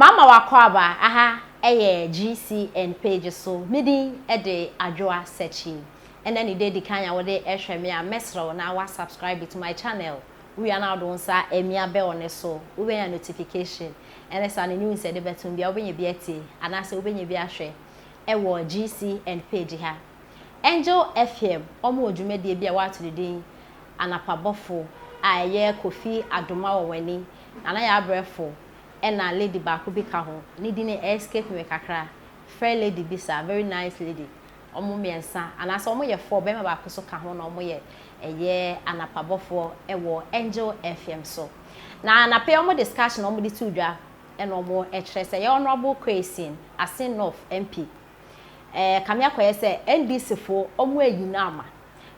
Mama wakwaba aha GCN page so midi ede adwoa searching and then the day kanya wo de ehwe me a mesro na wa subscribe to my channel we are now don sa emia be on so we be notification and esa ne news e de betum bia obenye bi eti anase obenye bi ahwe wo GCN page ha Angel FM omo odwumade bia wa to den anapabofo aye Kofi Adoma woni ana ya brefo ena lady baako bi ka ho ni di ne escape me kakra fair lady bisa very nice lady omo miensa ana so omo ye 4 be ma baako so ka ho na omo ye eye anapabofo ewo Angel FM so na anape omo discussion omo di tudwa ena omo ekire se ye honorable Quayson asin of MP kamia koye se NDC fo omo ayina ama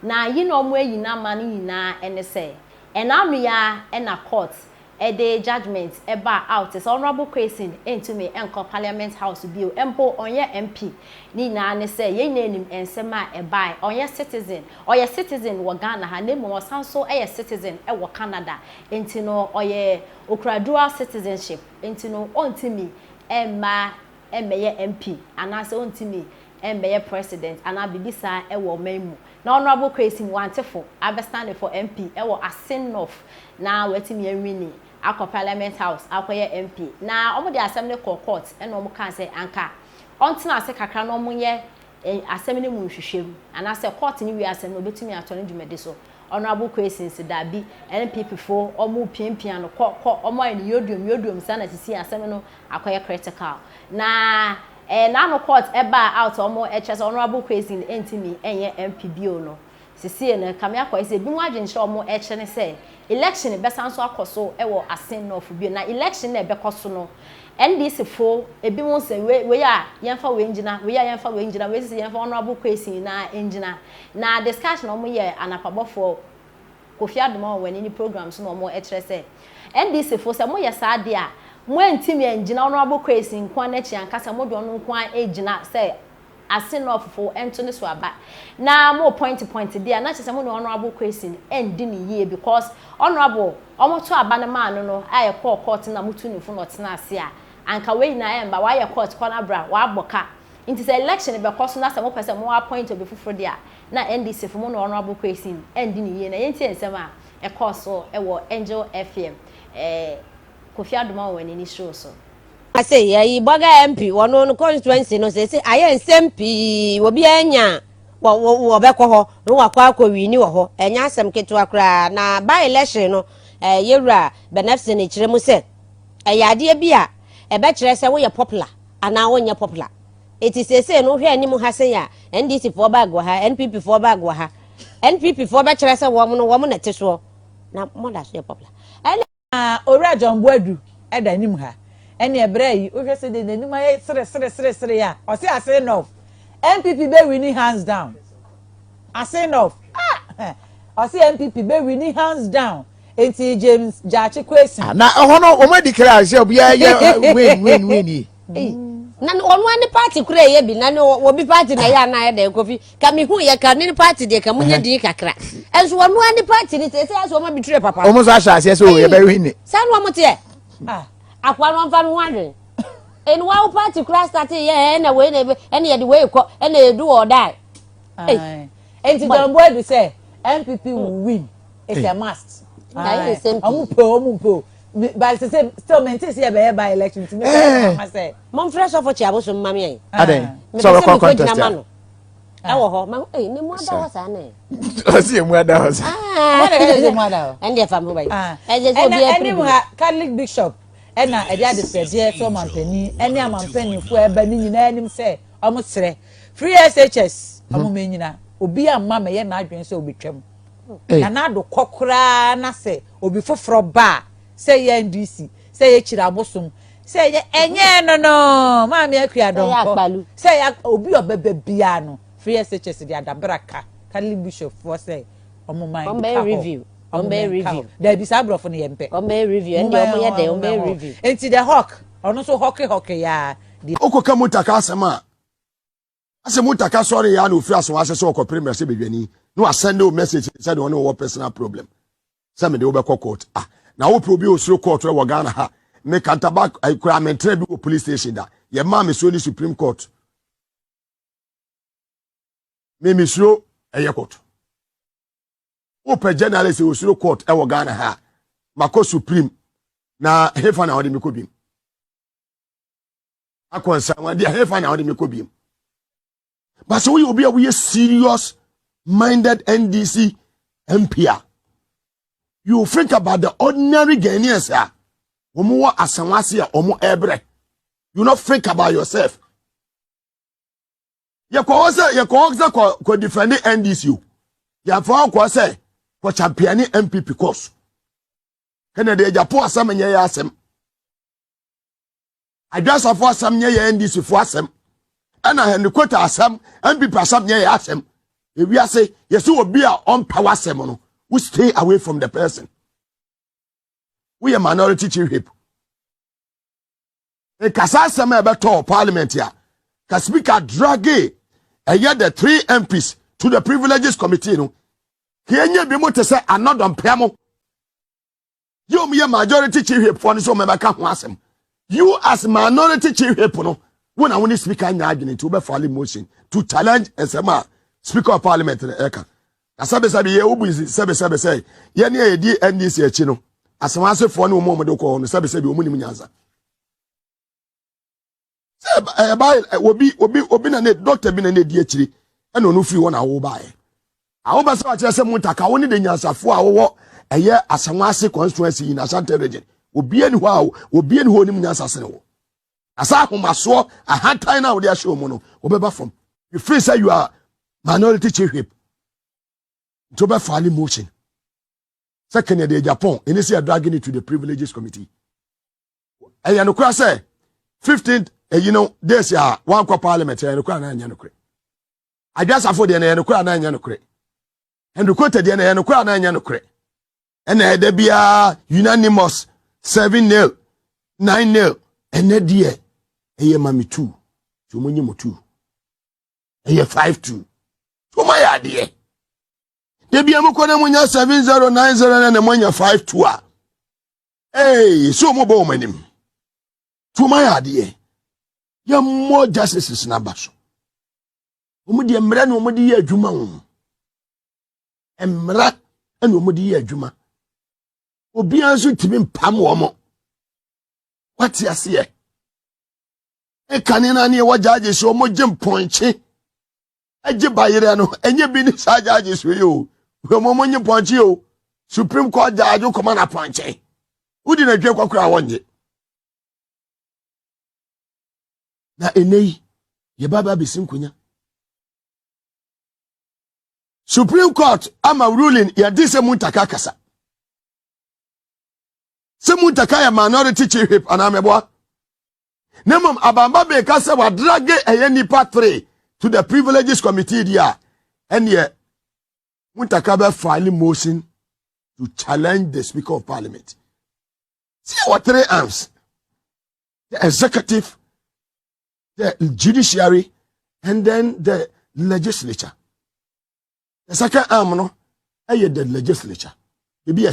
na yi na omo ayina ama ni nyina ene se ena ya ena court the judgment eba out is honorable Quayson into me enko parliament house bill empo onye MP ni na ne say ye nanim ensema eba onye citizen wo Ghana ha nemu osanso citizen wo Canada entino oye okra dual citizenship entino ontimi emeye MP anase ontimi emeye president anabidisa wo memu na honorable Quayson wantefo abestande for MP wo asin of na wetimi enwini akọ parliament house akoye MP na omo de assembly court ena omo kan say anka ontina ase kakra na omo ye assembly mu hwehwem ana say court ni wi assembly obetumi atone dwumede so honorable Quayson se dabi NPP fo omo pimpia no kọ omo ani yodum sana sisi assembly no akoye critical na na no court eba out omo chese honorable Quayson entimi enye MP bio no sisi na kamia kwa ise bi mu agyenhye omo ne say election be sanso akoso ewo asin no fu bi na election na be koso no NDC fo ebi won say we ya yemfa we engina we say yemfa honorable Quayson na engina na discussion omo ye anapabofo Kofi Adoma wani ni programs no omo ekire say NDC fo say mo ye saade a mo antimi engina honorable Quayson kwa na chi ankasa mo do no kwa egina say asin of for ento ne so aba na mo point there na chese mo no honorable Quayson endi ni ye because honorable omo to aba na man no aye court na mutu ni fu no tena ase a anka we na emba wa ye court kwa na bra wa aboka into the election be course na se mo pese mo appoint obi fufuro dia na NDC fu mo no honorable Quayson endi ni ye na yenti ensem a e course e wo Angel FM Kofi Adoma wani ni show so I say ye boga MP wono no constituency no say aye SMP obi anya wo bekọ ho no wakọ wini wo ho enya asem ketu akra na by election no yewura benefit ni kire mu se yade bia e be kire se wo ye popular ana wo nye popular eti say no hwe anim ha se ya NDC for bag wo ha NPP for bag wo ha NPP for be kire se wo mo na teso na mo da so popular ora John Boadu e da anim ha ene ebrai o hwese de nanim aye sere ya o say ase enough NPP be winning hands down ase enough o say NPP be winning hands down enti James Jachi Quayson na hono o ma declare say obi win na onu ani party kura ye bi na obi party na ya na ya da Kofi ka mi hu ye ka ni party de ka munye din kakra enso onu ani party ni say aso ma bitre papa o mo so asha say so ye be win sa no mo te akwa no mfa no wadwe enu wa party class start ye na we na ene ye de we ko ene ye do or die enti John Boadu say NPP will win it's a must omupo but say still maintain say be by election to me say mom fresh off chi aboso mama yen aden so we call contest awo ho ma ni mu ada ho sa na o si mu ada ho sa mu ada ende fa mo bai je so be any Catholic bishop ena ede adesede so mampani ene amampani fu eba ni nyina anim se omo sere free SHS omo menyina obi amma me ye na adwen se obetwam na do kokora na se obi foforo ba se ye NDC se ye kira abosom se ye enye no ma me akua donko se ya obi obebe bia no free SHS di adabraka Catholic bishop for say omo mind review there be sabrofo no yempe review and the omo review enti the hawk ono so hockey ya di okoka mutaka asema mutaka sorry ya no free aso ase so okopre message bedwani no send a message said one personal problem some dey obekọ court na wo probi osuro court we Ghana ha me kantabak I kura me trade bi police station da ye ma me so ni Supreme Court me misro eye court open journalist osuro court e wo Ghana ha mako Supreme na hefa na odi me kobim akonsa wadi hefa na odi me kobim but so we obi a we serious minded NDC MPA you think about the ordinary Ghanaians omo asanwase a omo ebre you not think about yourself ye ko defend NDC ya fa ko say ko champion MPP course Kennedy Japo asam nye ya asem adwasa fo asam nye ya NDC fo asem ana henikota asam MPP asam nye ya asem ewiase yeso obi a on power asem no we stay away from the person we a minority chief whip e kasa asem e beto parliament ya ka speaker drag the 3 MPs to the privileges committee no kenye bi mo te say anodom piamo you me majority chief whip for so me baka ho asem you as minority chief whip no when I want speaker nya adwene to be file motion to challenge esema speaker of parliament eka asabe ye obu sabe say ye ne ye di NDC achi no asema fo ne mo de ko no sabe omu nim nyanza obi na ne doctor bi na ne di achiri ena onu free won awo baaye awo ba se wa kire se mutaka woni de nyansafo awo eye asanwase constituency in Ashanti region obi ani ho nim nyansase ne wo asa ahomaso ahantan na wo de ahye omo no obeba from you feel say you are minority chief whip to be file motion second the Japan and they are dragging it to the privileges committee and you know say 15th this year one parliament and no na nya no kre I just afford the na no nya no kre and the quote the na na nya no kre and there be a unanimous 7-0 9-0 and there die eye mami 2 so monyi mo 2 eye 5-2 so my idea there be am ko na munya 7-0 9-0 na munya 5-2 a so mo bo manim so my idea ya more justices na baso omo de mra na omo de ye adwuma wo emra na omo de ye adwuma obi anso timi mpam wo mo wati ase e kanina na ye judges so omo gye mponche agye bayere no enye bi ni sa judges we yo omo nye mponche yo Supreme Court judge ko ma na ponche udi na dwe kwakura wonye na enei ye baba besinkunya Supreme Court ama ruling ya dise muntaka kasa se muntaka ya minority chief whip anameboa nemom abamba be kasa wa drag eye nipa 3 to the privileges committee dia ene muntaka be file motion to challenge the speaker of parliament see what 3 arms the executive, the judiciary, and then the legislature. The second arm no the legislature. Maybe a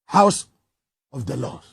House of the Laws.